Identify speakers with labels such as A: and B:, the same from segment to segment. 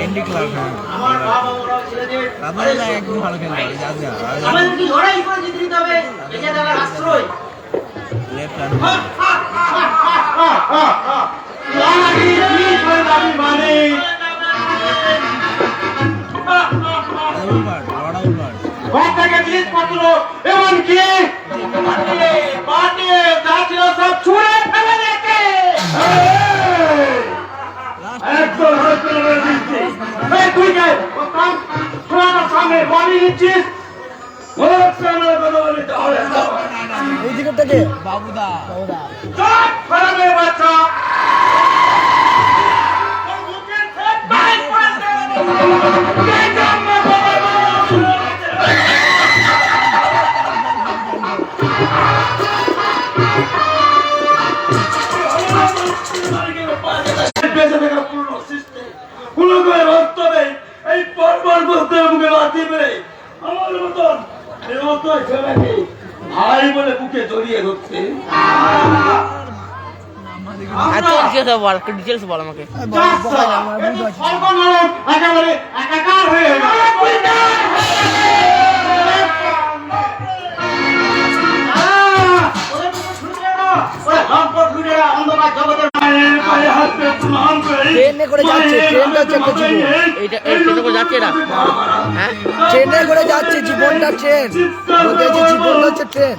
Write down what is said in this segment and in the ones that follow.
A: এন্ডি club একদম ভালো খেলতে
B: আমাদের কি লড়াই করে জিতে নিতে হবে, এটা তার আশ্রয়।
A: লেফট বাবুদা
B: বাচ্চা ভাই বলে বুকে জড়িয়ে ধরছে।
A: ডিটেলস বল আমাকে।
B: একেবারে একাকার হয়ে
C: ট্রেনে করে যাচ্ছে, ট্রেনটা হচ্ছে একটা জীবন।
A: ট্রেনে করে যাচ্ছে এরা, হ্যাঁ
C: ট্রেনে করে যাচ্ছে, জীবনটা ট্রেন বলতে হচ্ছে, জীবনটা হচ্ছে ট্রেন।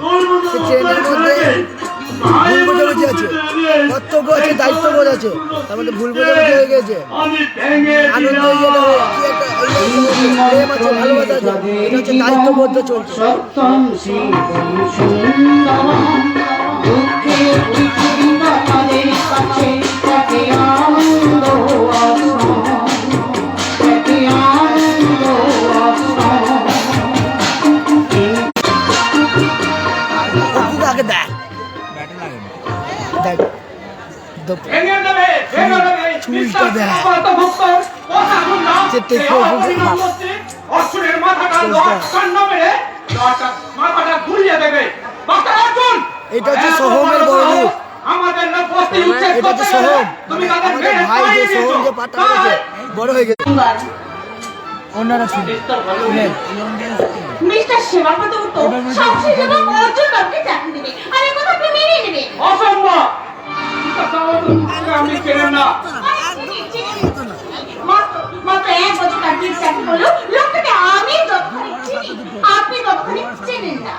C: সে ট্রেনের মধ্যে ভুল বোঝাবুঝি আছে, কর্তব্য আছে, দায়িত্ববোধ আছে, তার মধ্যে ভুল বোঝাবুঝি হয়ে গেছে। আনন্দ প্রেম আছে, ভালোবাসা আছে, এটা হচ্ছে দায়িত্ববোধ চলছে। এটা হচ্ছে সোহমের বড় রূপ, এটা হচ্ছে সোহম, আমাদের ভাই যে সোহম যে পাটা হয়েছে বড় হয়ে গেছে। অন্যরা শুনেন
D: মিস্টার সেবাপত তো সবশেষে এবং অর্জুন বাবুকে চাকরি দেবে, আর এই কথা আপনি মেনে নেবেন?
B: অসম্ভব, আমি কেন না।
D: মাত্র 1 বছর কাটিয়ে চাকরি করলো লোকটাকে আমি যতখানি চিনি, আপনি ততখানি চেনেন না।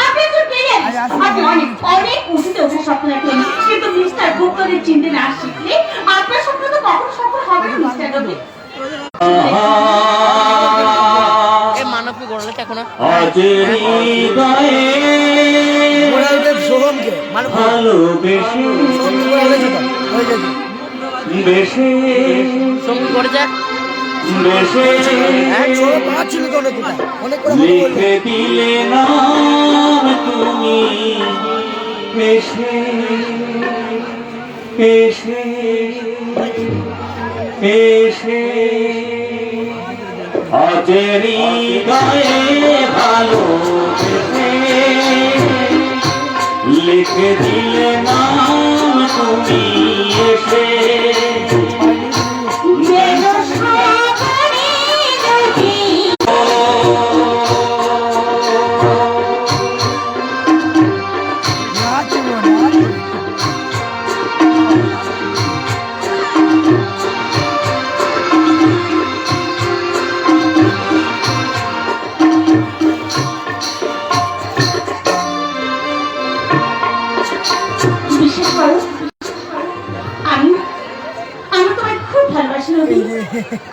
D: আপনি একজন প্লেয়ার, আপনি অনেক অনেক উঁচুতে ওঠার স্বপ্ন দেখেন, কিন্তু মিস্টার গুপ্তদের চিনতে না শিখলে আপনার স্বপ্ন তো কখনো সফল হবে না মিস্টার রবি।
A: মানবকে গড়ালে এখন
C: সোহমকে
B: লিখে দিলে না তুমি পেশে পেশে পেশে অজেরি গায়ে ভালো লিখে দিলে না তুমি এসে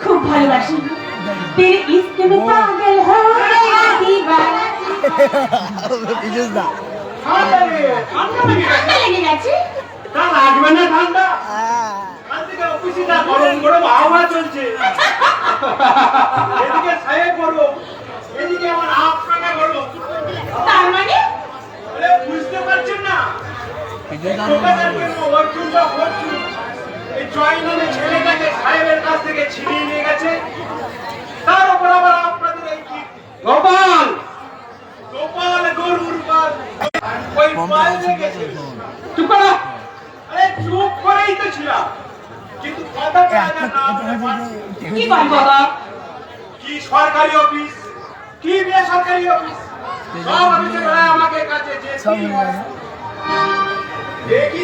D: খুব ভালোবাসি। तेरे इश्क में पागल हो गया दीवाना। ঠান্ডা লেগে গেছে।
B: তা লাগবে না ঠান্ডা, আজকে অফিসে না গরম গরম হাওয়া চলছে, এদিকে ছায়ে পড়ো, এদিকে আমার আপনাকে গরম।
D: তার মানে
B: বুঝতে পারছেন না, এই জয়নামে ছেলেটাকে সাহেবের কাছ থেকে ছিনিয়ে নিয়ে গেছে, তার উপর আবার আপনাদের এই কি গোপাল গোপাল গরুর পাল ওই পাল লেগেছে। চুপ করো, আরে চুপ করেই তো ছিলাম, কিন্তু কথাটা
D: কি করেন বাবা?
B: কি সরকারি অফিস, কি বেসরকারি অফিস, সব অফিসে বেড়ায় আমাকে কাছে যে
C: সব হয়ে গেছে।
B: দেখি